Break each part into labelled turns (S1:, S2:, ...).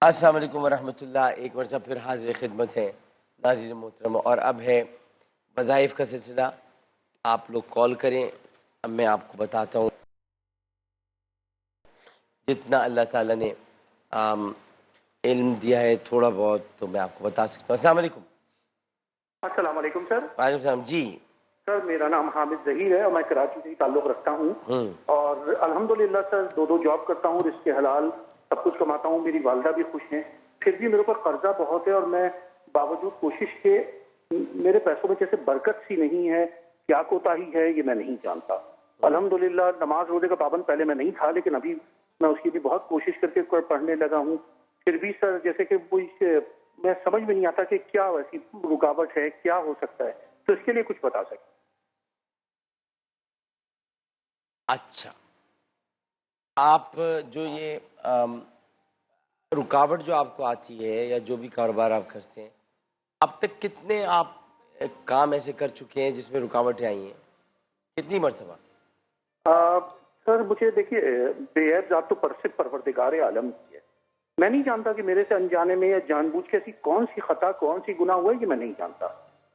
S1: السلام علیکم ورحمۃ اللہ. ایک مرتبہ پھر حاضر خدمت ہے ناظرین محترم، اور اب ہے وظائف کا سلسلہ. آپ لوگ کال کریں. اب میں آپ کو بتاتا ہوں جتنا اللہ تعالیٰ نے علم دیا ہے تھوڑا بہت تو میں آپ کو بتا سکتا ہوں. السلام علیکم.
S2: السلام علیکم سر.
S1: وعلیکم السلام. جی
S2: سر میرا نام حامد ظہیر ہے اور میں کراچی سے تعلق رکھتا ہوں اور الحمدللہ سر دو جاب کرتا ہوں، رزق حلال سب کچھ کماتا ہوں. میری والدہ بھی خوش ہیں. پھر بھی میرے اوپر قرضہ بہت ہے اور میں باوجود کوشش کے میرے پیسوں میں جیسے برکت سی نہیں ہے. کیا کوتاہی ہے یہ میں نہیں جانتا. الحمدللہ نماز روزے کا پابند پہلے میں نہیں تھا، لیکن ابھی میں اس کی بھی بہت کوشش کر کے پڑھنے لگا ہوں. پھر بھی سر جیسے کہ میں سمجھ میں نہیں آتا کہ کیا ایسی رکاوٹ ہے، کیا ہو سکتا ہے، تو اس کے لیے کچھ بتا سکیں.
S1: اچھا، آپ جو یہ رکاوٹ جو آپ کو آتی ہے یا جو بھی کاروبار آپ کرتے ہیں، اب تک کتنے آپ کام ایسے کر چکے ہیں جس میں رکاوٹیں آئی ہیں؟ کتنی مرتبہ؟
S2: سر مجھے دیکھیے بے عیب ذات تو صرف پروردگار عالم کی ہے. میں نہیں جانتا کہ میرے سے انجانے میں یا جان بوجھ کے ایسی کون سی خطا کون سی گناہ ہوا ہے، یہ میں نہیں جانتا.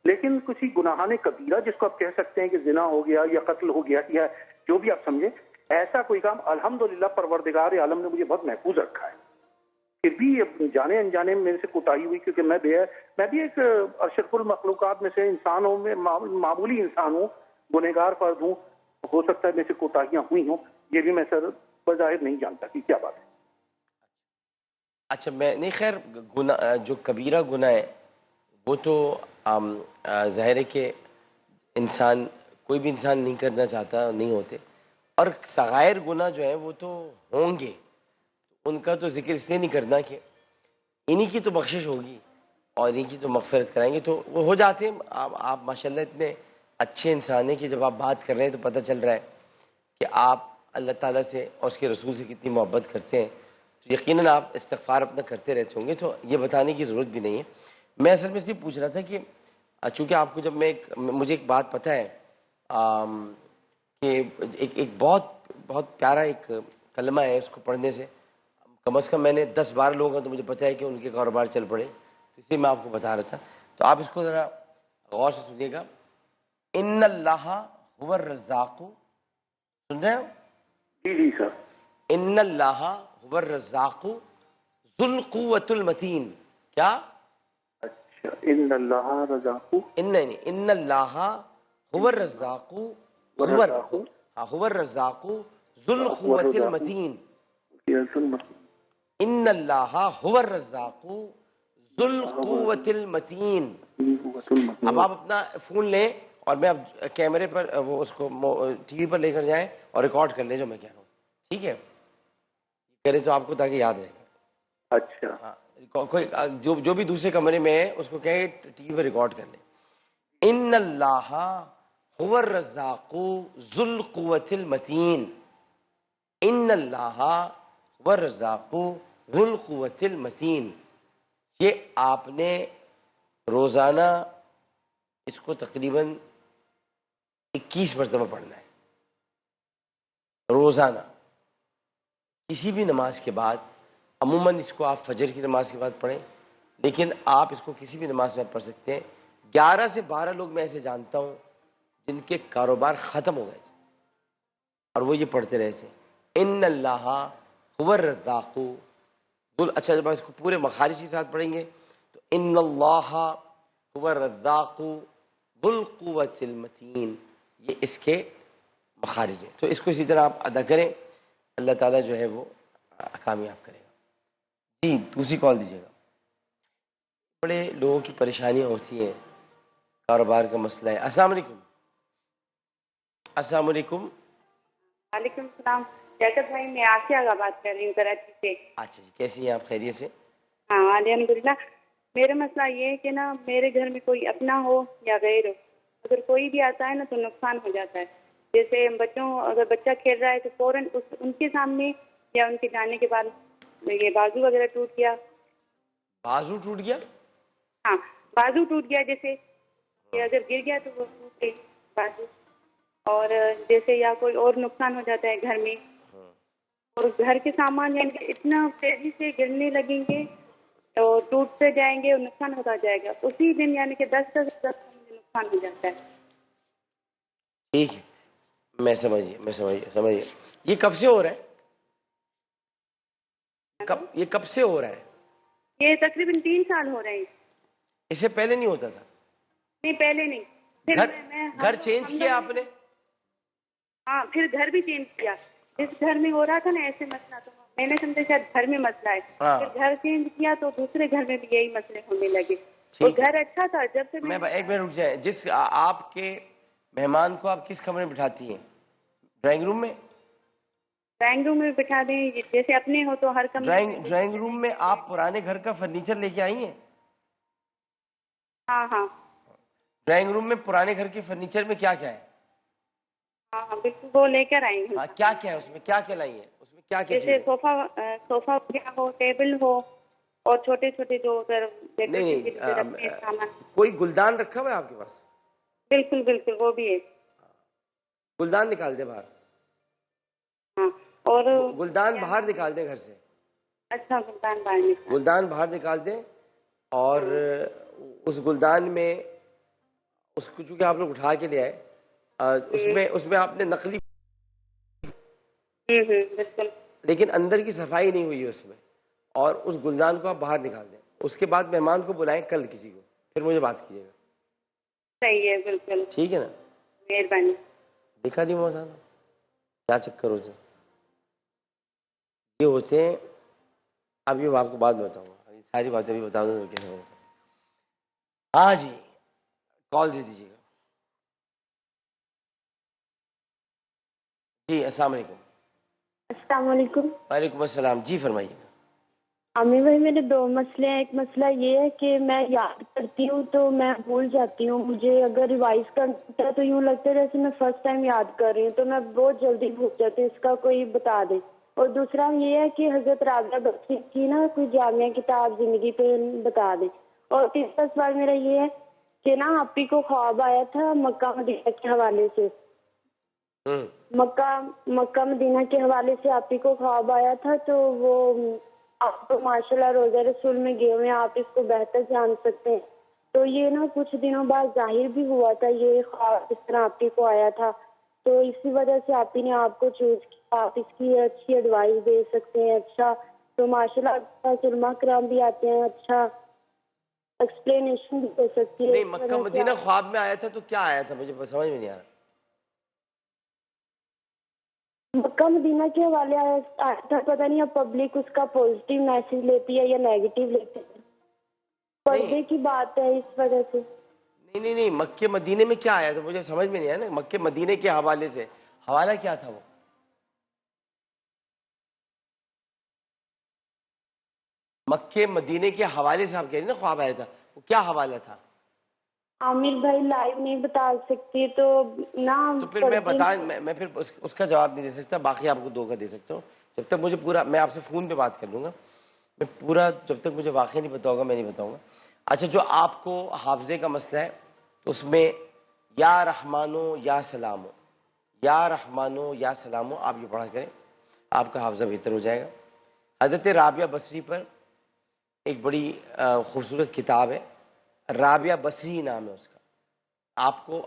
S2: لیکن کسی گناہان کبیرہ جس کو آپ کہہ سکتے ہیں کہ زنا ہو گیا یا قتل ہو گیا یا جو بھی آپ سمجھیں، ایسا کوئی کام الحمدللہ پروردگار عالم نے مجھے بہت محفوظ رکھا ہے. پھر بھی جانے انجانے میں میرے سے کوتاہی ہوئی، کیونکہ میں بھی ایک اشرف المخلوقات میں سے انسان ہوں، میں معمولی انسان ہوں، گنہگار فرد ہوں. ہو سکتا ہے میرے سے کوتاہیاں ہوئی ہوں، یہ بھی میں سر بظاہر نہیں جانتا کہ کیا بات ہے.
S1: اچھا، میں نہیں، خیر گناہ جو کبیرہ گناہ ہے وہ تو ظاہر ہے کہ انسان کوئی بھی انسان نہیں کرنا چاہتا، نہیں ہوتے. اور صغائر گناہ جو ہیں وہ تو ہوں گے، ان کا تو ذکر اس لیے نہیں کرنا کہ انہی کی تو بخشش ہوگی اور انہی کی تو مغفرت کرائیں گے تو وہ ہو جاتے ہیں. آپ ماشاءاللہ اتنے اچھے انسان ہیں کہ جب آپ بات کر رہے ہیں تو پتہ چل رہا ہے کہ آپ اللہ تعالیٰ سے اور اس کے رسول سے کتنی محبت کرتے ہیں. تو یقیناً آپ استغفار اپنا کرتے رہتے ہوں گے، تو یہ بتانے کی ضرورت بھی نہیں ہے. میں اصل میں صرف پوچھ رہا تھا کہ چونکہ آپ کو جب مجھے ایک بات پتہ ہے کہ ایک بہت پیارا ایک کلمہ ہے، اس کو پڑھنے سے کم از کم میں نے 10-12 لوگوں کا تو مجھے پتہ ہے کہ ان کے کاروبار چل پڑے، اس لیے میں آپ کو بتا رہا تھا. تو آپ اس کو ذرا غور سے سنیے گا. ان اللہ هو الرزاق. سن رہے ہو؟
S2: جی سر.
S1: ان اللہ هو الرزاق ذو القوة المتین. کیا؟
S2: اچھا، ان اللہ رزاق
S1: ان اللہ هو الرزاق هو الرزاق ذو القوة المتین. ان اللہ هو الرزاق ذو القوة المتین. اب آپ اپنا فون لیں اور میں اب کیمرے پر وہ اس کو ٹی وی پر لے کر جائیں اور ریکارڈ کر لیں جو میں کہہ رہا ہوں، ٹھیک ہے؟ کریں تو آپ کو تاکہ یاد رہے.
S2: اچھا.
S1: ہاں، کوئی جو بھی دوسرے کمرے میں ہے اس کو کہیں ٹی وی پر ریکارڈ کر لیں. ان اللہ هو الرزاق ذو القوة المتین. ان اللہ هو الرزاق ذو القوة المتین. یہ آپ نے روزانہ اس کو تقریباً 21 مرتبہ پڑھنا ہے. روزانہ کسی بھی نماز کے بعد. عموماً اس کو آپ فجر کی نماز کے بعد پڑھیں، لیکن آپ اس کو کسی بھی نماز کے بعد پڑھ سکتے ہیں. 11 سے 12 لوگ میں ایسے جانتا ہوں جن کے کاروبار ختم ہو گئے تھے اور وہ یہ پڑھتے رہے تھے. ان اللہ هو الرزاق. اچھا، جب آپ اس کو پورے مخارج کے ساتھ پڑھیں گے تو ان اللہ هو الرزاق ذو القوة المتین، یہ اس کے مخارج ہیں. تو اس کو اسی طرح آپ ادا کریں، اللہ تعالیٰ جو ہے وہ کامیاب کرے گا. جی دوسری کال دیجیے گا. بڑے لوگوں کی پریشانیاں ہوتی ہیں، کاروبار کا مسئلہ ہے. السلام علیکم. السلام علیکم.
S3: وعلیکم السلام. جیکٹ بھائی، میں آسیہ کا بات کر رہی ہوں کراچی سے.
S1: اچھا جی، کیسی ہیں آپ؟ خیریت سے؟
S3: ہاں الحمدللہ. میرا مسئلہ یہ ہے کہ نا میرے گھر میں کوئی اپنا ہو یا غیر ہو، اگر کوئی بھی آتا ہے نا تو نقصان ہو جاتا ہے. جیسے اگر بچہ کھیل رہا ہے تو فوراً ان کے سامنے یا ان کے جانے کے بعد یہ بازو وغیرہ ٹوٹ گیا.
S1: بازو ٹوٹ گیا؟
S3: ہاں بازو ٹوٹ گیا، جیسے کہ اگر گر گیا تو وہ ٹوٹ گئی بازو. اور جیسے یا کوئی اور نقصان ہو جاتا ہے گھر میں، اور گھر کے سامان یعنی کہ اتنا تیزی سے گرنے لگیں گے اور ٹوٹتے جائیں گے اور نقصان ہوتا جائے گا. اسی دن یعنی کہ 10 نقصان ہو جاتا ہے.
S1: ٹھیک ہے، میں سمجھیے. یہ کب سے ہو رہا ہے؟ یہ کب سے ہو رہا ہے؟
S3: یہ تقریباً 3 سال ہو رہے ہیں.
S1: اس سے پہلے نہیں ہوتا تھا؟
S3: نہیں پہلے نہیں. پھر
S1: گھر چینج کیا آپ نے؟
S3: ہاں پھر گھر بھی چینج کیا. جس گھر میں ہو رہا تھا نا ایسے مسئلہ تو میں نے سمجھا شاید گھر میں مسئلہ ہے. پھر گھر چینج کیا تو دوسرے گھر میں بھی یہی مسئلے ہونے لگے. اور گھر اچھا تھا جب سے
S1: میں ایک منٹ رک جائیں. جس آپ کے مہمان کو آپ کس کمرے میں بٹھاتی ہیں؟ ڈرائنگ روم میں؟
S3: ڈرائنگ روم میں بٹھا دیں جیسے اپنے ہو تو ہر کمرے.
S1: ڈرائنگ روم میں آپ پرانے گھر کا فرنیچر لے کے آئی ہیں؟
S3: ہاں ہاں
S1: ڈرائنگ روم میں پرانے گھر کے فرنیچر میں کیا کیا ہے؟
S3: ہاں ہاں بالکل وہ لے کر آئیں گے.
S1: ہاں کیا کیا ہے اس میں؟ کیا کیا لائی ہیں اس میں؟ کیا کیا
S3: جیسے
S1: چیزیں؟
S3: صوفہ وغیرہ ہو، ٹیبل ہو اور چھوٹے چھوٹے جو
S1: نہیں کوئی گلدان رکھا ہوا ہے آپ کے پاس؟
S3: بالکل بالکل وہ بھی ہے.
S1: گلدان نکال دیں باہر.
S3: ہاں اور
S1: گلدان باہر نکال دیں گھر سے.
S3: اچھا گلدان باہر نکال.
S1: گلدان باہر نکال دیں اور اس گلدان میں اس کو چونکہ آپ لوگ اٹھا کے لے آئے اس میں آپ نے نقلی
S3: بالکل
S1: لیکن اندر کی صفائی نہیں ہوئی ہے اس میں. اور اس گلدان کو آپ باہر نکال دیں. اس کے بعد مہمان کو بلائیں کل کسی کو، پھر مجھے بات کیجیے گا.
S3: صحیح ہے بالکل.
S1: ٹھیک ہے نا؟
S3: مہربانی.
S1: دکھا دی موسان کیا چکر ہوتے یہ ہوتے ہیں. اب یہ آپ کو بعد میں بتاؤں گا، ساری باتیں بھی بتا دوں کیسے ہوتا ہے. ہاں جی کال دے دیجیے گا. جی السلام علیکم.
S4: السلام علیکم.
S1: وعلیکم السلام. جی فرمائیے.
S4: عامر بھائی میرے 2 مسئلے ہیں. ایک مسئلہ یہ ہے کہ میں یاد کرتی ہوں تو میں بھول جاتی ہوں. مجھے اگر ریوائز کرنا ہے تو یوں لگتا ہے جیسے میں فرسٹ ٹائم یاد کر رہی ہوں، تو میں بہت جلدی بھول جاتی ہوں. اس کا کوئی بتا دے. اور دوسرا یہ ہے کہ حضرت رابعہ بصری کی نا کوئی جامعہ کتاب زندگی پہ بتا دے. اور تیسرا سوال میرا یہ ہے کہ نا آپ ہی کو خواب آیا تھا مکہ مدینہ کے حوالے سے. مکہ مدینہ کے حوالے سے آپ ہی کو خواب آیا تھا. تو وہ آپ تو ماشاء اللہ روزہ رسول میں گئے ہوئے ہیں، آپ اس کو بہتر جان سکتے ہیں. تو یہ نا کچھ دنوں بعد ظاہر بھی ہوا تھا یہ خواب اس طرح آپ ہی کو آیا تھا. تو اسی وجہ سے آپ ہی نے آپ کو چوز کیا. آپ اس کی اچھی ایڈوائس دے سکتے ہیں. اچھا تو ماشاء اللہ علماء کرام بھی آتے ہیں، اچھا ایکسپلینیشن بھی ہو سکتی ہے.
S1: نہیں مکہ مدینہ خواب میں آیا تھا تو کیا آیا تھا؟ مجھے سمجھ میں نہیں آ رہا.
S4: مکہ مدینہ کے حوالے آیا تھا. پتہ نہیں اب پبلک اس کا پازیٹیو میسج لیتی ہے یا نیگیٹو لیتی ہے. پردے کی بات ہے اس وجہ سے.
S1: نہیں مکہ مدینے میں کیا آیا تھا مجھے سمجھ میں نہیں آیا نا. مکہ مدینے کے حوالے سے حوالہ کیا تھا؟ وہ مکہ مدینے کے حوالے سے آپ کہہ رہے ہیں نا خواب آیا تھا، وہ کیا حوالہ تھا؟
S4: عامر بھائی لائیو نہیں بتا سکتی تو نا.
S1: تو پھر میں پھر اس کا جواب نہیں دے سکتا. باقی آپ کو 2 کا دے سکتا ہوں. جب تک مجھے پورا، میں آپ سے فون پہ بات کر لوں گا. میں پورا جب تک مجھے واقعی نہیں پتا ہوگا میں نہیں بتاؤں گا. اچھا جو آپ کو حافظے کا مسئلہ ہے تو اس میں یا رحمانو یا سلامو، یا رحمانو یا سلامو آپ یہ پڑھا کریں، آپ کا حافظہ بہتر ہو جائے گا. حضرت رابعہ بصری پر ایک بڑی خوبصورت کتاب ہے، رابعہ بصری نام ہے اس کا.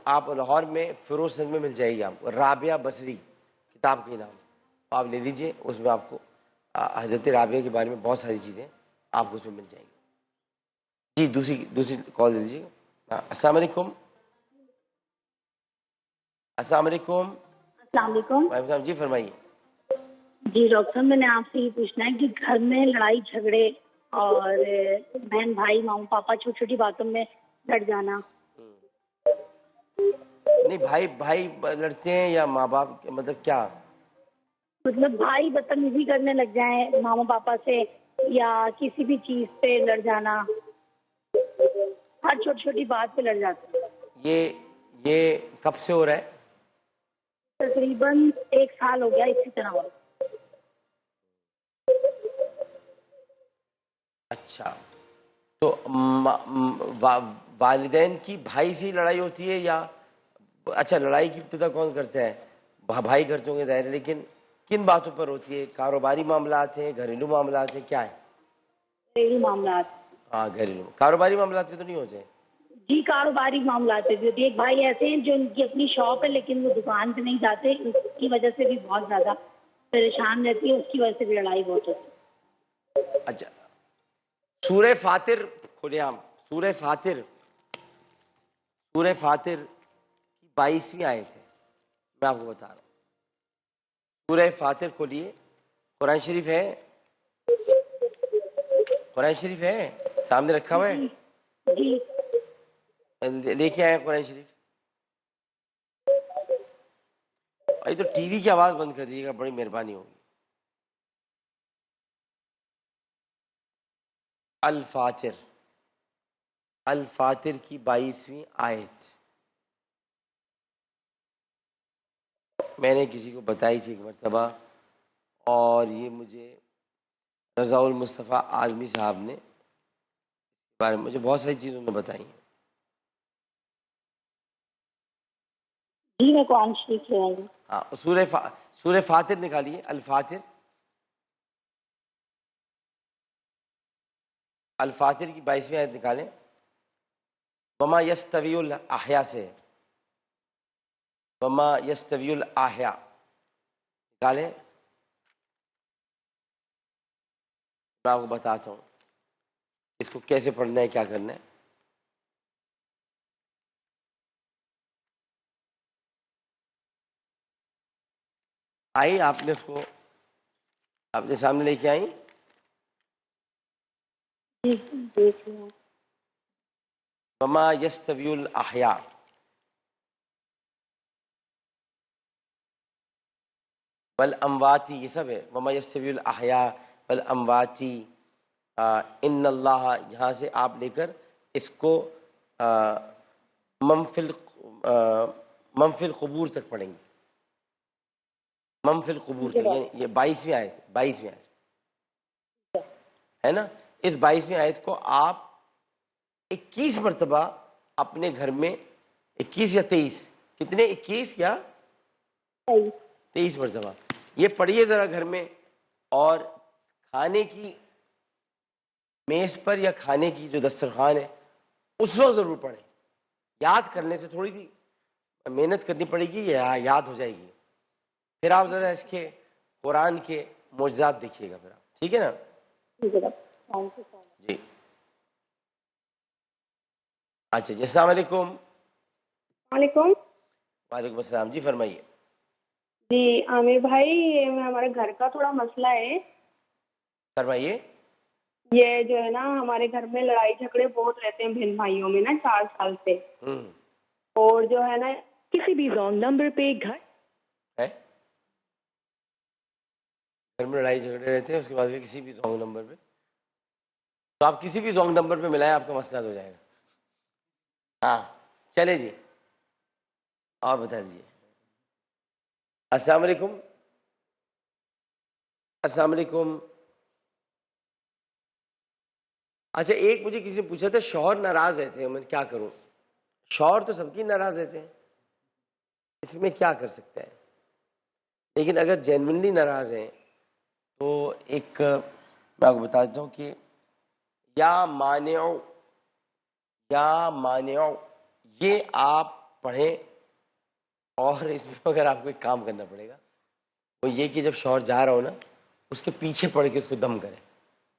S1: آپ لاہور میں فیروز گنج میں مل جائے گی آپ کو رابعہ بصری کتاب کے نام. آپ لے لیجئے. اس میں آپ کو حضرت رابعہ کے بارے میں بہت ساری چیزیں آپ کو اس میں مل جائیں گی. جی دوسری کال دے دیجیے. السلام علیکم. السلام علیکم.
S4: السلام علیکم.
S1: وعلیکم السلام. جی فرمائیے.
S4: جی ڈاکٹر صاحب میں نے آپ سے یہ پوچھنا ہے کہ گھر میں لڑائی جھگڑے اور بہن بھائی ماؤں پاپا چھوٹی چھوٹی باتوں میں لڑ جانا.
S1: نہیں بھائی لڑتے ہیں یا ماں باپ، مطلب کیا؟
S4: مطلب بھائی بدتمیزی کرنے لگ جائیں ماما پاپا سے یا کسی بھی چیز پہ لڑ جانا، ہر چھوٹی چھوٹی بات پہ لڑ جاتے ہیں.
S1: یہ کب سے ہو رہا ہے؟
S4: تقریباً 1 سال ہو گیا اسی طرح ہو.
S1: اچھا تو والدین کی بھائی سے ہی لڑائی ہوتی ہے یا اچھا لڑائی کی ابتدا کون کرتا ہے؟ بھائی کرتے ہوں گے ظاہر ہے، لیکن کن باتوں پر ہوتی ہے؟ کاروباری معاملات ہیں، گھریلو معاملات ہیں، کیا ہے؟
S5: گھریلو معاملات.
S1: ہاں گھریلو. کاروباری معاملات میں تو نہیں ہوتے؟
S5: جی کاروباری معاملات ہے. جو ایک بھائی ایسے ہیں جو ان کی اپنی شاپ ہے لیکن وہ دکان پہ نہیں جاتے, اس کی وجہ سے بھی بہت زیادہ پریشان رہتی ہے, اس کی وجہ سے بھی لڑائی بہت ہوتی ہے.
S1: اچھا سورہ فاطر کھولے عام. سورہ فاطر کی 22ویں آیت ہے, میں آپ کو بتا رہا ہوں. سورہ فاطر کھولیے. قرآن شریف ہے؟ قرآن شریف ہے سامنے رکھا ہوا ہے؟
S5: جی جی
S1: لے کے آئے قرآن شریف. بھائی تو ٹی وی کی آواز بند کر دیجیے گا, بڑی مہربانی ہوگی. الفاطر کی 22ویں آیت میں نے کسی کو بتائی تھی ایک مرتبہ, اور یہ مجھے رضا المصطفیٰ اعظمی صاحب نے اس بارے میں مجھے بہت ساری چیزیں انہوں نے بتائی ہیں.
S5: جی میں قرآن شریف لے آئی ہوں.
S1: ہاں سورہ فاطر نکالیے. الفاطر کی 22ویں آیت نکالیں. وما یستوی الاحیاء سے وما یستوی الاحیاء نکالیں. میں آپ کو بتاتا ہوں اس کو کیسے پڑھنا ہے, کیا کرنا ہے. آئی آپ نے اس کو اپنے سامنے لے کے آئی؟
S5: جی دیکھ لوں.
S1: وما یستوی الاحیاء, والامواتی, یہ سب ہے. وما یستوی الاحیاء والامواتی, ان اللہ, یہاں سے آپ لے کر اس کو منفی القبور تک پڑھیں گے. منفی القبور تک, یعنی یہ 22ویں آیت ہے نا. اس 22ویں آیت کو آپ 21 مرتبہ اپنے گھر میں, 21 یا 23, کتنے, 21 یا 23 مرتبہ یہ پڑھیے ذرا گھر میں. اور کھانے کی میز پر یا کھانے کی جو دسترخوان ہے اس وقت ضرور پڑھیں. یاد کرنے سے تھوڑی سی محنت کرنی پڑے گی, یا یاد ہو جائے گی. پھر آپ ذرا اس کے قرآن کے معجزات دیکھیے گا پھر آپ, ٹھیک ہے نا. جی اچھا جی, السلام علیکم.
S3: وعلیکم.
S1: وعلیکم السلام, جی فرمائیے.
S3: جی عامر بھائی, یہ ہمارے گھر کا تھوڑا مسئلہ ہے.
S1: فرمائیے.
S3: یہ جو ہے نا ہمارے گھر میں لڑائی جھگڑے بہت رہتے ہیں بہن بھائیوں میں نا 4 سال سے. اور جو ہے نا کسی بھی رانگ نمبر پہ
S1: ہے گھر میں لڑائی جھگڑے رہتے ہیں, اس کے بعد بھی کسی بھی رانگ نمبر پہ, تو آپ کسی بھی رانگ نمبر پہ ملائیں, آپ کا مسئلہ حل ہو جائے گا. ہاں چلے جی, اور بتا دیجیے. السلام علیکم. السلام علیکم. اچھا ایک مجھے کسی نے پوچھا تھا شوہر ناراض رہتے ہیں, میں کیا کروں؟ شوہر تو سب کی ناراض رہتے ہیں, اس میں کیا کر سکتا ہے. لیکن اگر جینونلی ناراض ہیں تو ایک میں آپ کو بتا دیتا ہوں کہ یا مانع یہ آپ پڑھیں. اور اس میں اگر آپ کو ایک کام کرنا پڑے گا وہ یہ کہ جب شوہر جا رہا ہو نا اس کے پیچھے پڑھ کے اس کو دم کریں,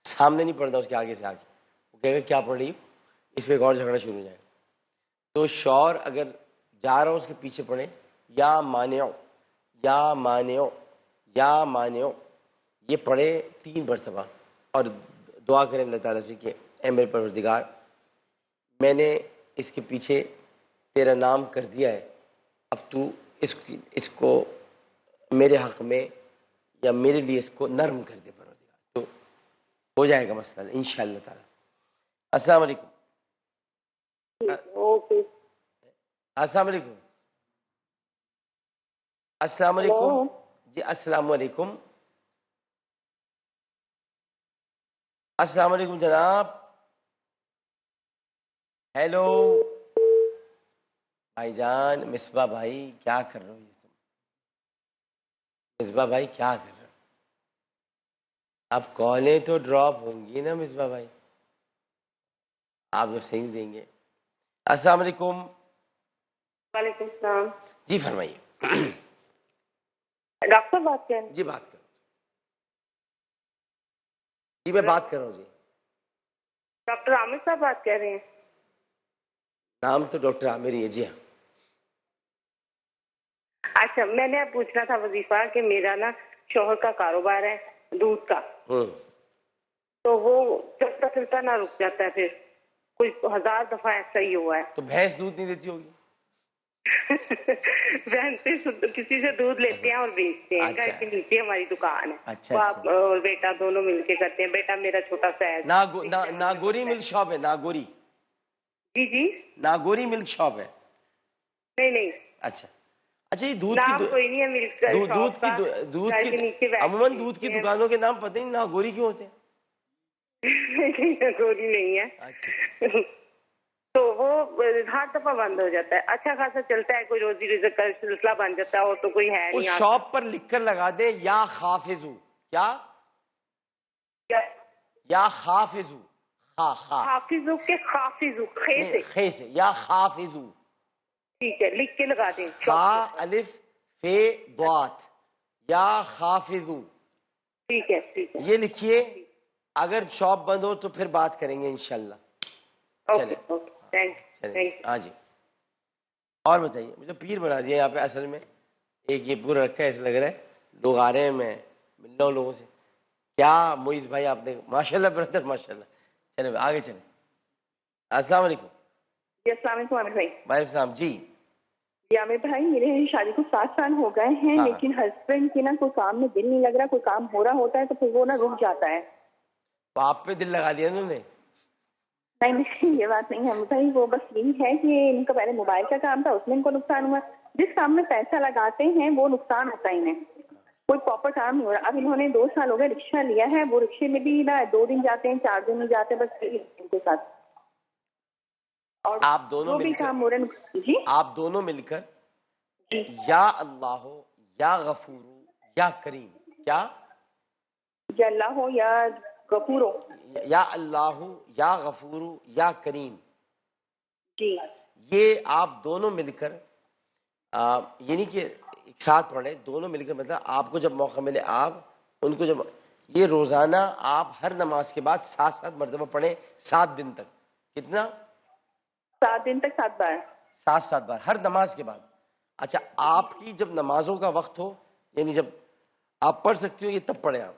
S1: سامنے نہیں پڑھنا, اس کے آگے سے آگے. وہ کہے گا کیا پڑھ رہی ہو, اس پہ ایک اور جھگڑا شروع ہو جائے گا. تو شوہر اگر جا رہا ہو اس کے پیچھے پڑھیں یا مانع یہ پڑھے 3 مرتبہ, اور دعا کریں اللہ تعالیٰ سے کہ اے میرے پروردگار, میں نے اس کے پیچھے تیرا نام کر دیا ہے, اب تو اس کو میرے حق میں یا میرے لیے اس کو نرم کر دے پروردگار, تو ہو جائے گا مسئلہ انشاءاللہ تعالیٰ. السلام علیکم.
S3: اوکے.
S1: السلام علیکم. السلام علیکم. جی السلام علیکم. السلام علیکم جناب. ہیلو بھائی جان, مصباح بھائی, کیا کر رہے ہو یہ تم؟ مصباح بھائی کیا کر رہے ہیں؟ اب کالیں تو ڈراپ ہوں گی نا مصباح بھائی، آپ جب صحیح دیں گے۔ السلام علیکم،
S3: وعلیکم السلام۔
S1: جی فرمائیے۔
S3: ڈاکٹر بات کر رہے ہیں؟
S1: جی بات کرو، جی میں بات کر رہا ہوں جی۔
S3: ڈاکٹر عامر صاحب بات کر رہے ہیں؟
S1: نام تو ڈاکٹر عامر ہی ہے، جی ہاں۔
S3: اچھا، میں نے اب پوچھنا تھا وظیفہ کہ میرا نا شوہر کا کاروبار ہے دودھ کا، تو وہ چلتا چلتا نہ رک جاتا ہے، پھر کوئی 1000 دفعہ ایسا ہی ہوا ہے۔
S1: تو بھینس دودھ نہیں دیتی ہوگی؟
S3: بہن سے کسی سے دودھ لیتے ہیں اور بیچتے ہیں، گھر کے نیچے ہماری دکان ہے،
S1: اچھا
S3: باپ اور بیٹا دونوں مل کے کرتے ہیں۔ بیٹا میرا چھوٹا سا ہے۔
S1: ناگوری ملک شاپ ہے، ناگوری؟
S3: جی جی،
S1: ناگوری ملک شاپ ہے؟
S3: نہیں نہیں،
S1: اچھا اچھا، یہ دودھ
S3: نام کوئی نہیں ہے ملک شاپ کا، گھر کے نیچے
S1: عموماً دودھ کی دکانوں کے نام پتہ نہیں ناگوری کیوں ہوتے ہیں؟
S3: گولی نہیں ہے،
S1: اچھا،
S3: تو وہ ہر دفعہ بند ہو جاتا ہے۔ اچھا خاصا چلتا ہے، کوئی روزی رزق کا سلسلہ بن جاتا ہے، اور تو کوئی ہے
S1: اس
S3: نہیں۔
S1: شاپ پر لکھ کر لگا دیں یا خافظو، کیا یا خافظو،
S3: حافظو کے خافظو، خے سے،
S1: خے سے، یا خافظو،
S3: ٹھیک ہے، لکھ کے لگا دیں۔
S1: خا الف فے ضاد، یا خافظو،
S3: ٹھیک ہے ٹھیک ہے،
S1: یہ لکھیے۔ اگر شاپ بند ہو تو پھر بات کریں گے انشاءاللہ۔
S3: Okay okay, thank you.
S1: ہاں جی، اور بتائیے۔ مجھے پیر بنا دیا یہاں پہ، اصل میں ایک یہ پورا رکھا ہے، ایسا لگ رہا ہے لوگ آ رہے ہیں، میں مل رہا ہوں لوگوں سے۔ کیا معیز بھائی آپ نے، ماشاء اللہ بردر ماشاء اللہ۔ چلے آگے چلیں۔ السلام علیکم۔
S6: جی السلام علیکم عامر بھائی۔
S1: وعلیکم السلام۔ جی
S6: جی عامر بھائی، میرے شادی کو 7 سال ہو گئے ہیں،
S1: ہاں،
S6: لیکن ہسبینڈ کے نا کوئی کام میں دل نہیں لگ رہا، کوئی کام ہو رہا ہوتا ہے تو پھر وہ نا رک جاتا ہے۔
S1: تو آپ پہ دل لگا لیا انہوں نے؟
S6: نہیں نہیں، یہ بات نہیں ہے عامر بھائی، وہ بس یہی ہے کہ ان کا پہلے موبائل کا کام تھا، اس میں ان کو نقصان ہوا۔ جس کام میں پیسہ لگاتے ہیں وہ نقصان ہوتا ہے انہیں، کوئی پراپر کام نہیں ہو رہا۔ اب انہوں نے 2 سال ہو گئے رکشہ لیا ہے، وہ رکشے میں بھی نا 2 دن جاتے ہیں، 4 دن نہیں جاتے، بس یہی ان کے ساتھ۔ اور
S1: آپ دونوں
S6: جو بھی
S1: مل کر،
S6: کام ہو رہا ہے جی
S1: آپ دونوں مل کر یا اللہ یا غفور یا کریم، کیا
S6: یا اللہ ہو یا غفور ہو،
S1: یا اللہ یا غفور یا کریم،
S6: جی
S1: یہ آپ دونوں مل کر یعنی کہ ایک ساتھ پڑھیں، دونوں مل کر، مطلب آپ کو جب موقع ملے آپ ان کو، جب یہ روزانہ آپ ہر نماز کے بعد 7 مرتبہ پڑھیں 7 دن تک۔ کتنا؟
S6: 7 دن تک 7 بار،
S1: 7 بار ہر نماز کے بعد۔ اچھا، آپ کی جب نمازوں کا وقت ہو، یعنی جب آپ پڑھ سکتی ہو یہ تب پڑھیں آپ،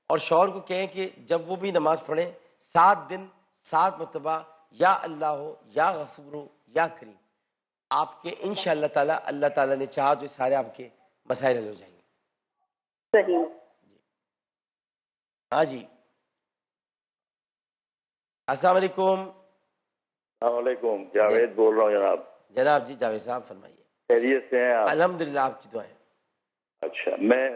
S1: اور شوہر کو کہیں کہ جب وہ بھی نماز پڑھیں 7 دن 7 مرتبہ یا اللہ ہو یا غفور ہو یا کریم، آپ کے انشاءاللہ تعالی، اللہ تعالیٰ نے چاہا تو سارے آپ کے مسائل حل ہو جائیں گے۔
S6: صحیح۔
S1: ہاں جی، السلام علیکم۔
S7: السلام علیکم، جاوید بول رہا ہوں جناب۔
S1: جناب جی جاوید صاحب فرمائیے۔
S7: خیریت سے ہیں آپ؟
S1: الحمدللہ، آپ کی دعائیں۔
S7: اچھا، میں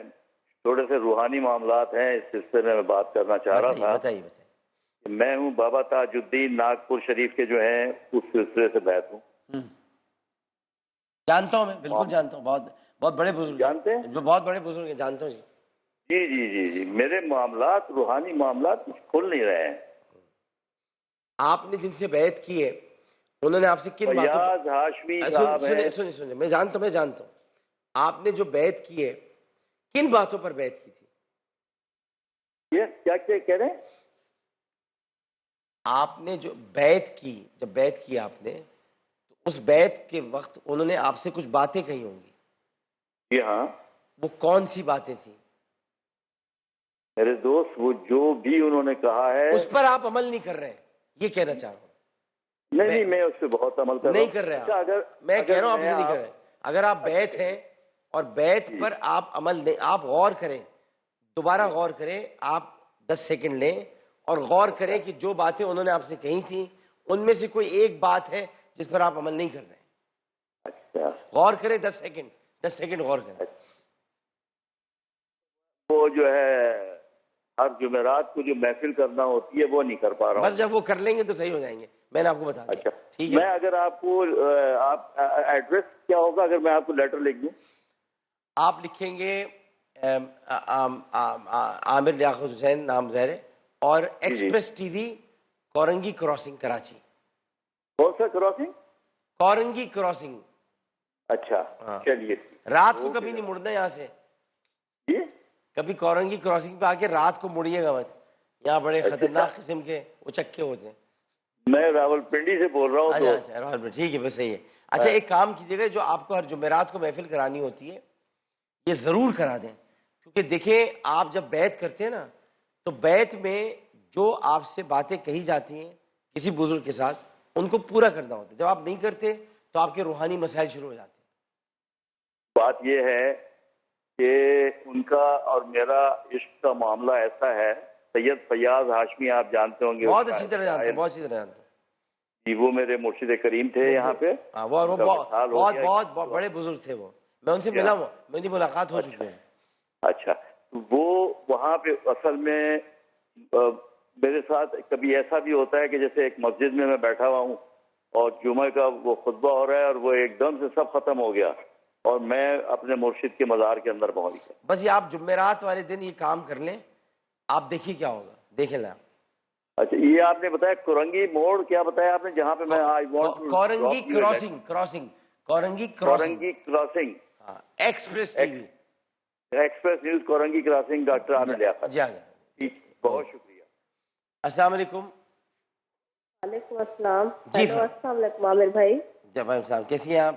S7: تھوڑے سے روحانی معاملات ہیں، اس سلسلے میں بات کرنا چاہ رہا تھا۔
S1: بتائیے بتائیے۔
S7: میں ہوں بابا تاج الدین ناگپور شریف کے جو ہیں، اس سلسلے سے بیعت ہوں۔
S1: جانتا ہوں، میں بالکل جانتا ہوں، بہت بڑے بزرگ
S7: جانتے ہیں؟
S1: بہت بڑے بزرگ ہیں، جانتا ہوں جی۔
S7: جی جی جی جی، میرے معاملات، روحانی معاملات کچھ کھل نہیں رہے ہیں۔
S1: آپ نے جن سے بیعت کی ہے انہوں نے آپ سے کن باتوں
S7: فیاض ہاشمی صاحب ہیں۔
S1: سنیں، میں جانتا ہوں آپ نے جو بیعت کی ہے کن باتوں پر بیعت کی تھی؟
S7: یہ کیا کہہ رہے ہیں؟
S1: آپ نے جو بیعت کی، جب بیعت کی آپ نے، تو اس بیعت کے وقت انہوں نے آپ سے کچھ باتیں کہی ہوں گی،
S7: جی ہاں۔
S1: وہ کون سی باتیں تھیں؟
S7: میرے دوست، وہ جو بھی انہوں نے کہا ہے
S1: اس پر آپ عمل نہیں کر رہے ہیں، یہ کہنا چاہ رہا ہوں۔
S7: نہیں، میں اس پہ بہت عمل کر رہا ہوں۔
S1: نہیں کر رہے آپ، میں کہہ رہا ہوں آپ اسے نہیں کر رہے۔ اگر آپ بیعت ہیں اور بیعت پر آپ عمل نہیں، آپ غور کریں، دوبارہ غور کریں، آپ 10 سیکنڈ لیں اور غور کریں کہ جو باتیں انہوں نے آپ سے کہی تھیں ان میں سے کوئی ایک بات ہے جس پر آپ عمل نہیں کر رہے ہیں۔
S7: اچھا،
S1: غور کریں، 10 سیکنڈ غور کریں۔
S7: وہ جو ہے ہر جمعرات کو جو محفل کرنا ہوتی ہے وہ نہیں کر پا رہا ہوں۔
S1: بس جب وہ کر لیں گے تو صحیح ہو جائیں گے، میں نے آپ کو بتا دیا۔
S7: اچھا
S1: ٹھیک
S7: میں
S1: ہے،
S7: اگر آپ کو ایڈریس کیا ہوگا اگر میں آپ کو لیٹر لکھ دوں؟
S1: آپ لکھیں گے عامر لیاقت حسین نام ظاہر ہے، اور ایکسپریس ٹی وی کورنگی کراسنگ کراچی.
S7: کون سا کراسنگ؟
S1: کورنگی کراسنگ.
S7: اچھا چلیے.
S1: رات کو کبھی نہیں مڑنا یہاں سے،
S7: جی
S1: کبھی کورنگی کراسنگ پہ آ کے رات کو مڑیے گا مت، یہاں بڑے خطرناک قسم کے اچکے ہوتے ہیں.
S7: میں راول پنڈی سے بول رہا ہوں. تو
S1: اچھا راول، ٹھیک ہے بس صحیح ہے. اچھا ایک کام کیجیے گا، جو آپ کو ہر جمعرات کو محفل کرانی ہوتی ہے یہ ضرور کرا دیں، کیونکہ دیکھیں آپ جب بیعت کرتے ہیں نا تو بیعت میں جو آپ سے باتیں کہی جاتی ہیں کسی بزرگ کے ساتھ ان کو پورا کرنا ہوتا ہے. جب آپ نہیں کرتے تو آپ کے روحانی مسائل شروع ہو جاتے ہیں.
S7: بات یہ ہے کہ ان کا اور میرا عشق کا معاملہ ایسا ہے. سید فیاض ہاشمی آپ جانتے ہوں گے،
S1: بہت اچھی طرح جانتے ہیں، بہت اچھی طرح جانتے ہیں
S7: جی. وہ میرے مرشد کریم تھے یہاں پہ.
S1: وہ بہت بڑے بزرگ تھے. وہ میں ان سے ملا ہوں، میری ملاقات ہو چکی ہے.
S7: اچھا وہ وہاں پہ اصل میں میرے ساتھ کبھی ایسا بھی ہوتا ہے کہ جیسے ایک مسجد میں بیٹھا ہوا ہوں اور جمعہ کا وہ خطبہ ہو رہا ہے اور وہ ایک دم سے سب ختم ہو گیا اور میں اپنے مرشد کے مزار کے اندر پہنچ گیا.
S1: بس یہ آپ جمعرات والے دن یہ کام کر لیں، آپ دیکھیے کیا ہوگا، دیکھیں نا.
S7: اچھا یہ آپ نے بتایا کورنگی موڑ، کیا بتایا آپ نے جہاں پہ میں
S1: Korangi crossing Korangi
S7: crossing
S1: express T V
S7: express news Korangi crossing. Doctor Aamir Liaquat ji بہت شکریہ.
S1: السلام علیکم.
S8: وعلیکم السلام.
S1: جی
S8: السلام علیکم عامر بھائی.
S1: جواب صاحب کیسی ہیں آپ؟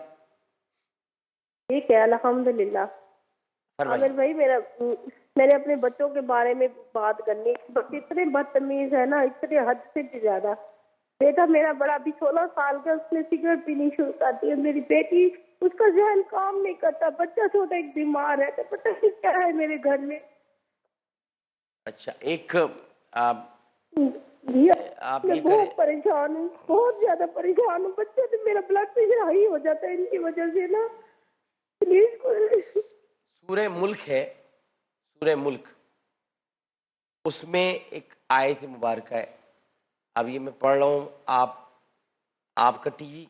S8: ٹھیک ہے الحمدللہ. عامر بھائی میں نے اپنے بچوں کے بارے میں بات کرنی. بس اتنے بدتمیز ہے نا، اتنے حد سے بھی زیادہ. بیٹا میرا بڑا ابھی 16 سال کا، اس نے سگریٹ پینی شروع کر دی. میری بیٹی، اس کا ذہن کام نہیں کرتا. بچہ چھوٹا ایک بیمار ہے، تو پتہ نہیں کیا ہے میرے گھر میں.
S1: اچھا ایک
S8: میں بہت پریشان ہوں، بہت زیادہ پریشان ہوں. بچے تو میرا بلڈ پریشر ہائی ہو جاتا ہے ان کی وجہ سے نا. پلیز.
S1: سورہ ملک ہے، سورہ ملک، اس میں ایک آیت مبارکہ ہے. اب یہ میں پڑھ رہا ہوں، آپ کا ٹی وی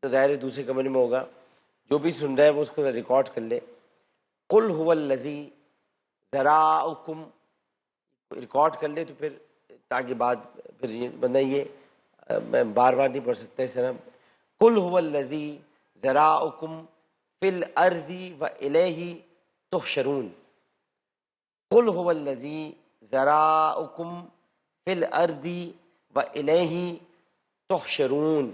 S1: تو ظاہر ہے دوسرے کمرے میں ہوگا، جو بھی سن رہا ہے وہ اس کو ریکارڈ کر لے. قل هو الذی ذراؤکم، ریکارڈ کر لے تو پھر تاکہ بعد پھر یہ بندہ یہ میں بار بار نہیں پڑھ سکتا اس طرح. قل هو الذی ذراؤکم فی الارض والیہ تحشرون. قل هو الذی ذراؤکم فی الارض والیہ تحشرون.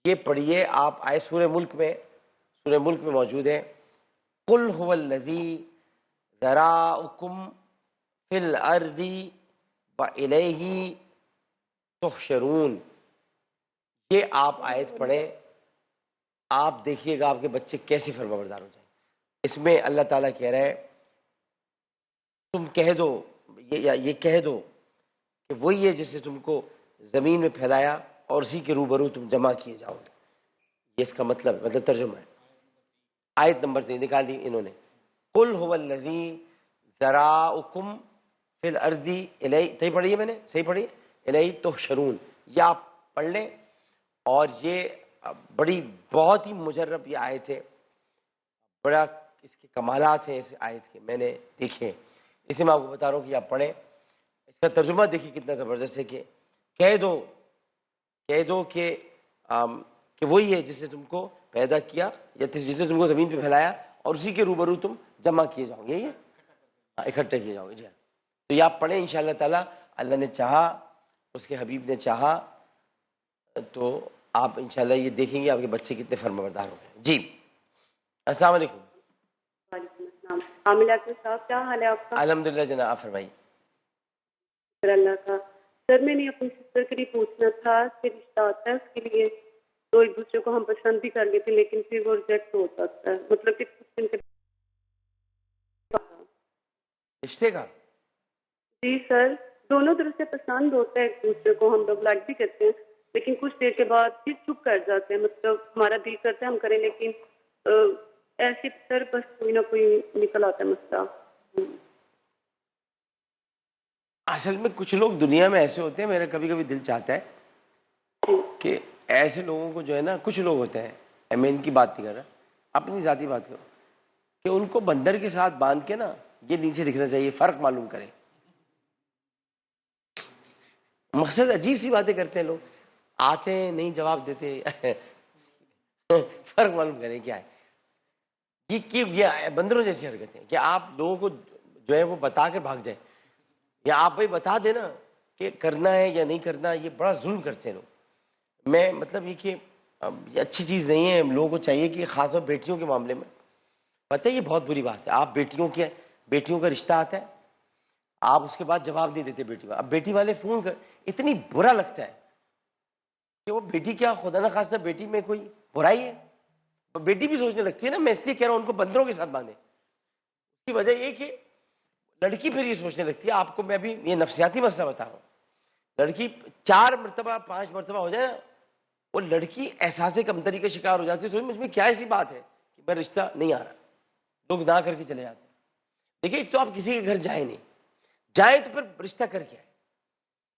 S1: یہ پڑھیے آپ، آئے سورہ ملک میں موجود ہے. قل هو الذی ذراؤکم فی الارض والیہ تحشرون. یہ آپ آیت پڑھیں، آپ دیکھیے گا آپ کے بچے کیسے فرما بردار ہو جائیں. اس میں اللہ تعالیٰ کہہ رہا ہے تم کہہ دو، یہ کہہ دو کہ وہی ہے جس نے تم کو زمین میں پھیلایا اور اسی کے روبرو تم جمع کیے جاؤ گے. یہ اس کا مطلب ترجمہ ہے. آیت نمبر 3 نکال لی انہوں نے. قل هو الذی ذراؤکم فی الارض الیہ، صحیح پڑھی ہے میں نے، صحیح پڑھی، الیہ تحشرون. یہ آپ پڑھ لیں. اور یہ بہت ہی مجرب یہ آیت ہے، بڑا اس کے کمالات ہیں اس آیت کے، میں نے دیکھے. اسے میں آپ کو بتا رہا ہوں کہ آپ پڑھیں. اس کا ترجمہ دیکھیے کتنا زبردست ہے کہ کہہ دو کہ وہی ہے جس نے تم کو پیدا کیا یا جس نے تم کو زمین پہ پھیلایا اور اسی کے روبرو تم جمع کیے جاؤ گے، یہی ہے، اکٹھے کیے جاؤ گے. جی ہاں، تو یہ آپ پڑھیں انشاءاللہ تعالیٰ. اللہ نے چاہا، اس کے حبیب نے چاہا تو آپ انشاءاللہ یہ دیکھیں گے آپ کے بچے کتنے فرمانبردار ہو گئے. جی السلام علیکم.
S3: وعلیکم السلام. عامر صاحب کیا حال ہے آپ کا؟
S1: الحمدللہ جناب، آپ فرمائیے.
S3: شکر اللہ کا. سر میں نے اپنی سسٹر کے لیے پوچھنا تھا کہ رشتہ ہوتا ہے اس کے لیے، تو ایک دوسرے کو ہم پسند بھی کر لیتے لیکن پھر وہ ریجیکٹ ہو سکتا ہے، مطلب کہ کچھ دن کے
S1: رشتے کا.
S3: جی سر، دونوں طرف سے پسند ہوتا ہے ایک دوسرے کو، ہم لوگ لائک بھی کرتے ہیں لیکن کچھ دیر کے بعد پھر چپ کر جاتے ہیں. مطلب ہمارا دل کرتا ہے ہم کریں لیکن ایسے سر بس کوئی نہ کوئی نکل آتا ہے مسئلہ.
S1: اصل میں کچھ لوگ دنیا میں ایسے ہوتے ہیں، میرا کبھی کبھی دل چاہتا ہے کہ ایسے لوگوں کو جو ہے نا، کچھ لوگ ہوتے ہیں، میں ان کی بات نہیں کر رہا، اپنی ذاتی بات کرو، کہ ان کو بندر کے ساتھ باندھ کے نا یہ نیچے لکھنا چاہیے، فرق معلوم کریں. مقصد عجیب سی باتیں کرتے ہیں لوگ، آتے ہیں نہیں جواب دیتے. فرق معلوم کریں کیا ہے. یہ بندروں جیسی حرکتیں کہ آپ لوگوں کو جو ہے وہ بتا کے بھاگ جائیں، یا آپ بھائی بتا دینا کہ کرنا ہے یا نہیں کرنا. یہ بڑا ظلم کرتے ہیں لوگ. میں مطلب یہ کہ یہ اچھی چیز نہیں ہے. لوگوں کو چاہیے کہ خاص طور بیٹیوں کے معاملے میں پتہ ہے یہ بہت بری بات ہے. آپ بیٹیوں کا رشتہ آتا ہے، آپ اس کے بعد جواب نہیں دیتے بیٹی. اب بیٹی والے فون کر، اتنی برا لگتا ہے کہ وہ بیٹی کیا خدا نخواستہ بیٹی میں کوئی برائی ہے. بیٹی بھی سوچنے لگتی ہے نا. میں اس لیے کہہ رہا ہوں ان کو بندروں کے ساتھ باندھیں. اس کی وجہ یہ کہ لڑکی پھر یہ سوچنے لگتی ہے. آپ کو میں ابھی یہ نفسیاتی مسئلہ بتا رہا ہوں. لڑکی 4 مرتبہ 5 مرتبہ ہو جائے نا، وہ لڑکی احساس کمتری کا شکار ہو جاتی ہے. سوچ مجھ میں کیا ایسی بات ہے کہ میرا رشتہ نہیں آ رہا، لوگ نہ کر کے چلے جاتے ہیں. دیکھیے ایک تو آپ کسی کے گھر جائیں نہیں، جائیں تو پھر رشتہ کر کے آئے.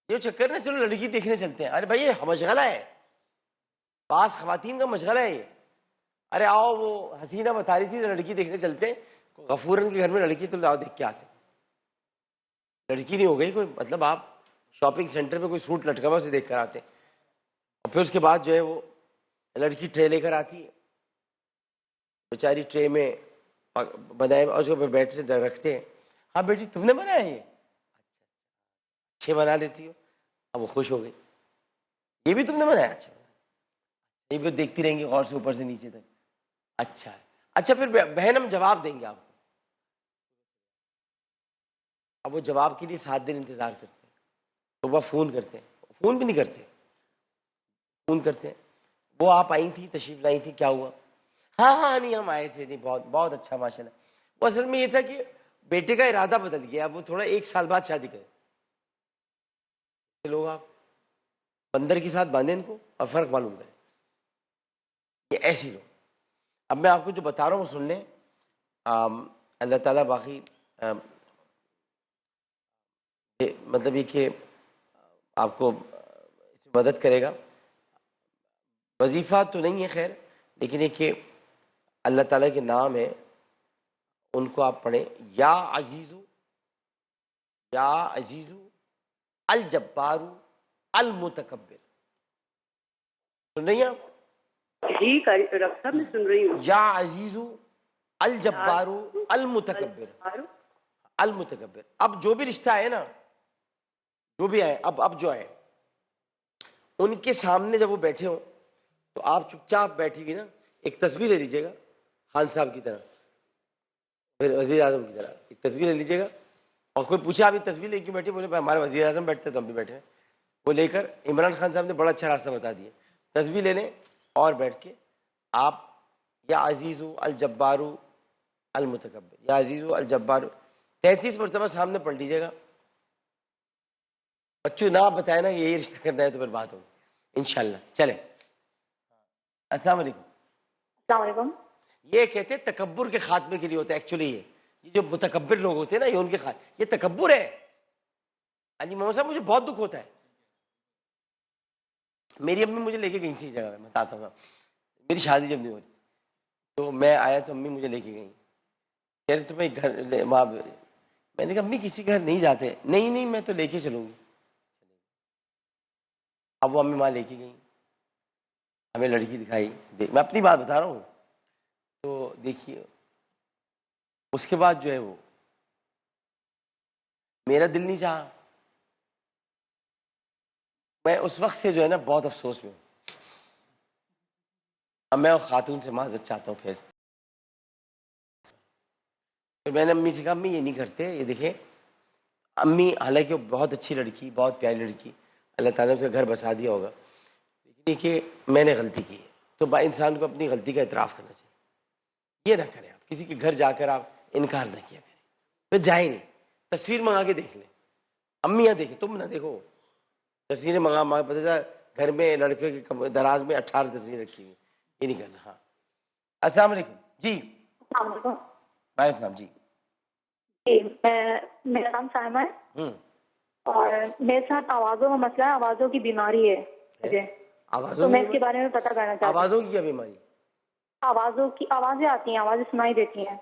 S1: یہ چکر نا چلو لڑکی دیکھنے چلتے ہیں، ارے بھائی یہ مشغلہ ہے، بعض خواتین کا مشغلہ ہے یہ. ارے آؤ، وہ حسینہ بتا رہی تھی لڑکی دیکھنے چلتے ہیں، غفورن کے گھر میں لڑکی تو لاؤ دیکھ کے آتے. لڑکی نہیں ہو گئی کوئی، مطلب آپ شاپنگ سینٹر میں کوئی سوٹ لٹکا ہوا اسے دیکھ کر آتے ہیں، اور پھر اس کے بعد جو ہے وہ لڑکی ٹرے لے کر آتی ہے، بیچاری ٹرے میں بنائے اور اس کو بیٹھ سے رکھتے ہیں. ہاں بیٹی تم نے بنایا یہ؟ اچھے بنا لیتی ہو. اب وہ خوش ہو گئی، یہ بھی تم نے بنایا؟ اچھا. یہ پھر دیکھتی رہیں گی غور سے اوپر سے نیچے تک. اچھا ہے. اچھا پھر بہن ہم جواب دیں گے آپ کو. اب وہ جواب کے لیے 7 دن انتظار کرتے ہیں. تو وہ فون کرتے ہیں، فون بھی نہیں کرتے، فون کرتے ہیں. وہ آپ آئی تھی، تشریف لائی تھی، کیا ہوا؟ ہاں نہیں ہم آئے تھے، نہیں بہت اچھا ماشاء اللہ. وہ اصل میں یہ تھا کہ بیٹے کا ارادہ بدل گیا، وہ تھوڑا 1 سال بعد شادی کرے. لوگ آپ بندر کے ساتھ باندھیں ان کو اور فرق معلوم کریں. یہ ایسی لوگ. اب میں آپ کو جو بتا رہا ہوں وہ سن لیں. اللہ تعالیٰ باقی مطلب یہ کہ آپ کو اس میں مدد کرے گا. وظیفہ تو نہیں ہے خیر، لیکن یہ کہ اللہ تعالیٰ کے نام ہے، ان کو آپ پڑھیں. یا عزیزو، یا عزیزو الجبارو المتکبر. سن رہی ہیں آپ؟
S9: جی ڈاکٹر صاحب میں سن رہی ہوں.
S1: یا عزیزو الجبارو المتکبر. المتکبر. اب جو بھی رشتہ ہے نا، جو بھی آئے، اب جو آئے ان کے سامنے جب وہ بیٹھے ہوں تو آپ چپ چاپ بیٹھی ہوئی نا ایک تصویر لے لیجیے گا، خان صاحب کی طرح، پھر وزیر اعظم کی طرح ایک تصویر لے لیجیے گا. اور کوئی پوچھا آپ یہ تصویر لے کے بیٹھے؟ بولے ہمارے وزیر اعظم بیٹھتے تو ہم بھی بیٹھے ہیں. وہ لے کر عمران خان صاحب نے بڑا اچھا راستہ بتا دیا. تصویر لے لیں اور بیٹھ کے آپ یا عزیزو الجبارو المتکبر، یا عزیزو الجبارو 33 مرتبہ سامنے پڑھ لیجیے گا. بچوں نہ آپ بتائیں نا یہی رشتہ کرنا ہے تو پھر بات ہوگی انشاءاللہ. چلیں. السلام علیکم.
S6: السلام علیکم.
S1: یہ کہتے ہیں تکبر کے خاتمے کے لیے ہوتا ہے. ایکچولی یہ جو متکبر لوگ ہوتے ہیں نا، یہ ان کے یہ تکبر ہے. علی محمد صاحب مجھے بہت دکھ ہوتا ہے. میری امی مجھے لے کے گئی تھی اس جگہ میں بتاتا ہوں. میری شادی جب نہیں ہو رہی تو میں آیا تو امی مجھے لے کے گئیں. کہہ رہے تمہیں گھر وہاں. میں نے کہا امی کسی گھر نہیں جاتے. نہیں میں تو لے کے چلوں گی. اب وہ امی وہاں لے کے گئیں، ہمیں لڑکی دکھائی. میں اپنی بات بتا رہا ہوں. تو دیکھیے اس کے بعد جو ہے وہ میرا دل نہیں چاہا. میں اس وقت سے جو ہے نا بہت افسوس میں ہوں. اب میں خاتون سے معذرت چاہتا ہوں. پھر میں نے امی سے کہا امی یہ نہیں کرتے. یہ دیکھیں امی حالانکہ وہ بہت اچھی لڑکی، بہت پیاری لڑکی، اللہ تعالیٰ نے اسے گھر بسا دیا ہوگا، لیکن یہ کہ میں نے غلطی کی ہے. تو انسان کو اپنی غلطی کا اعتراف کرنا چاہیے. یہ نہ کریں آپ کسی کے گھر جا کر آپ انکار نہ کیا کریں. پھر جائیں نہیں، تصویر منگا کے دیکھ لیں. امیاں دیکھیں، تم نہ دیکھو. تصویریں منگا پتہ چلا گھر میں لڑکے کے دراز میں 18 تصویریں رکھی ہوئی. یہ نہیں کرنا. ہاں السلام علیکم. جی
S6: السلام علیکم.
S1: وعلیکم السلام. جی
S6: میرا نام سائمہ ہے اور میرے ساتھ آوازوں کا مسئلہ ہے. آوازوں کی بیماری ہے مجھے، تو میں اس کے بارے میں پتہ کرنا چاہتی ہوں.
S1: آوازوں کی کیا بیماری؟
S6: آوازیں آتی ہیں، آوازیں سنائی دیتی ہیں.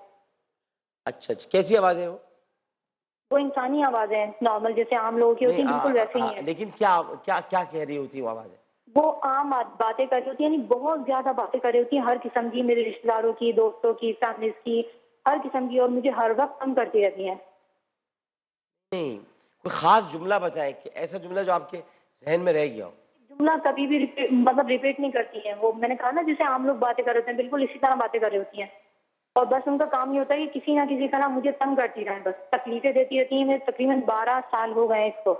S1: اچھا اچھا، کیسی آوازیں
S10: وہ انسانی آوازیں ہیں نارمل جیسے عام لوگوں کی ہوتی ہیں بالکل ویسے ہی ہیں.
S1: لیکن کیا کیا کیا کہہ رہی ہوتی وہ آوازیں؟
S10: وہ عام باتیں کر رہی ہوتی ہیں، یعنی بہت زیادہ باتیں کر رہی ہوتی ہیں ہر قسم کی، میرے رشتے داروں کی، دوستوں کی، فیملیز کی، ہر قسم کی، اور مجھے ہر وقت تنگ کرتی رہتی ہیں.
S1: نہیں، کوئی خاص جملہ بتائیں کہ ایسا جملہ جو آپ کے ذہن میں رہ گیا ہو.
S10: جملہ کبھی بھی ریپیٹ نہیں کرتی ہیں وہ. میں نے کہا نا جیسے عام لوگ باتیں کر رہے ہوتے ہیں بالکل اسی طرح باتیں کر رہی ہوتی ہیں، اور بس ان کا کام یہ ہوتا ہے کہ کسی نہ کسی طرح مجھے تنگ کرتی رہیں، بس تکلیفیں دیتی رہتی ہیں. میرے تقریباً 12 سال ہو گئے ہیں اس کو،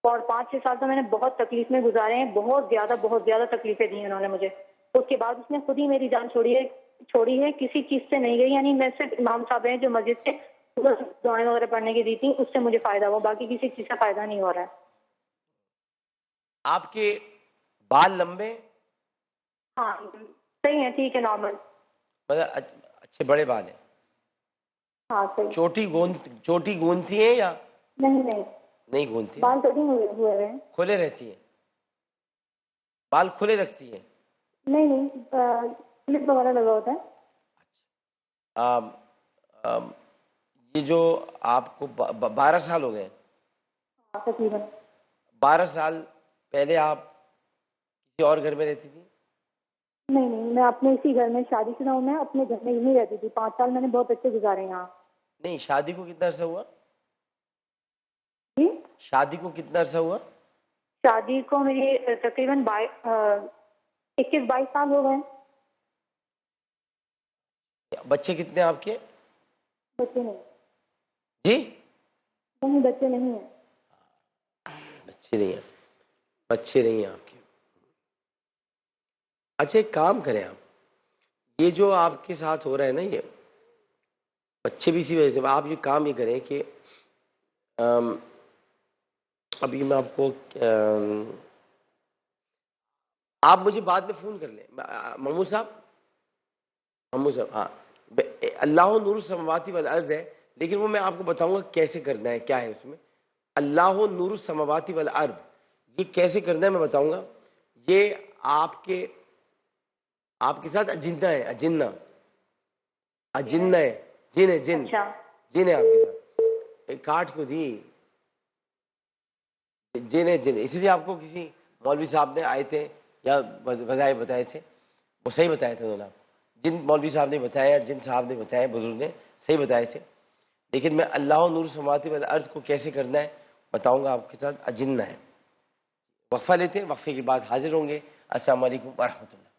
S10: اور 5-6 سال تو میں نے بہت تکلیف میں گزارے ہیں، بہت زیادہ تکلیفیں دی ہیں انہوں نے مجھے. اس کے بعد اس نے خود ہی میری جان چھوڑی ہے، کسی چیز سے نہیں گئی. یعنی میں صرف امام صاحب ہیں جو مسجد سے دعائیں وغیرہ پڑھنے کی دی تھی، اس سے مجھے فائدہ ہوا، باقی کسی چیز کا فائدہ نہیں ہو رہا ہے.
S1: آپ کے بال لمبے؟
S10: ہاں صحیح ہے، ٹھیک ہے، نارمل.
S1: مطلب اچھے بڑے بال ہیں؟
S10: ہاں صحیح.
S1: چوٹی گونتی ہیں یا نہیں گونتی؟
S10: بال کٹنگ ہوئے ہیں.
S1: کھلے رہتی ہیں؟ بال کھلے رکھتی ہیں؟
S10: نہیں کلپ وغیرہ لگا ہوتا ہے.
S1: یہ جو آپ کو 12 سال ہو گئے؟
S10: تقریباً
S1: 12 سال پہلے آپ کسی اور گھر میں رہتی تھی؟
S10: نہیں، میں اپنے اسی گھر میں شادی شدہ ہوں، میں اپنے گھر میں ہی رہتی تھی. 5 سال میں نے بہت اچھے گزارے یہاں.
S1: نہیں، شادی کو کتنا عرصہ ہوا؟
S10: جی
S1: شادی کو کتنا عرصہ ہوا؟
S10: شادی کو میری تقریباً 21-22 سال ہو گئے.
S1: بچے کتنے آپ کے؟
S10: بچے نہیں.
S1: جی
S10: نہیں، بچے نہیں ہیں.
S1: بچے نہیں ہیں آپ کے. اچھا ایک کام کریں آپ، یہ جو آپ کے ساتھ ہو رہا ہے نا، یہ بچے بھی اسی وجہ سے، آپ یہ کام یہ کریں کہ ابھی میں آپ کو آپ مجھے بعد میں فون کر لیں ممو صاحب. ہاں، اللہ نور السماوات والارض ہے، لیکن وہ میں آپ کو بتاؤں گا کیسے کرنا ہے، کیا ہے اس میں. اللہ نور السماوات والارض، یہ کیسے کرنا ہے میں بتاؤں گا. یہ آپ کے ساتھ اجنہ ہے، جن ہے آپ کے ساتھ. کاٹ کو دی جن ہے، اسی لیے آپ کو کسی مولوی صاحب نے آئے تھے یا وظائف بتائے تھے، وہ صحیح بتائے تھے انہوں نے. جن مولوی صاحب نے بتایا، جن صاحب نے بتایا، بزرگ نے صحیح بتائے تھے. لیکن میں اللہ نور السماوات والارض کو کیسے کرنا ہے بتاؤں گا آپ کے ساتھ. اجنہ ہے. وقفہ لیتے ہیں، وقفے کے بعد حاضر ہوں گے. السلام علیکم ورحمۃ اللہ.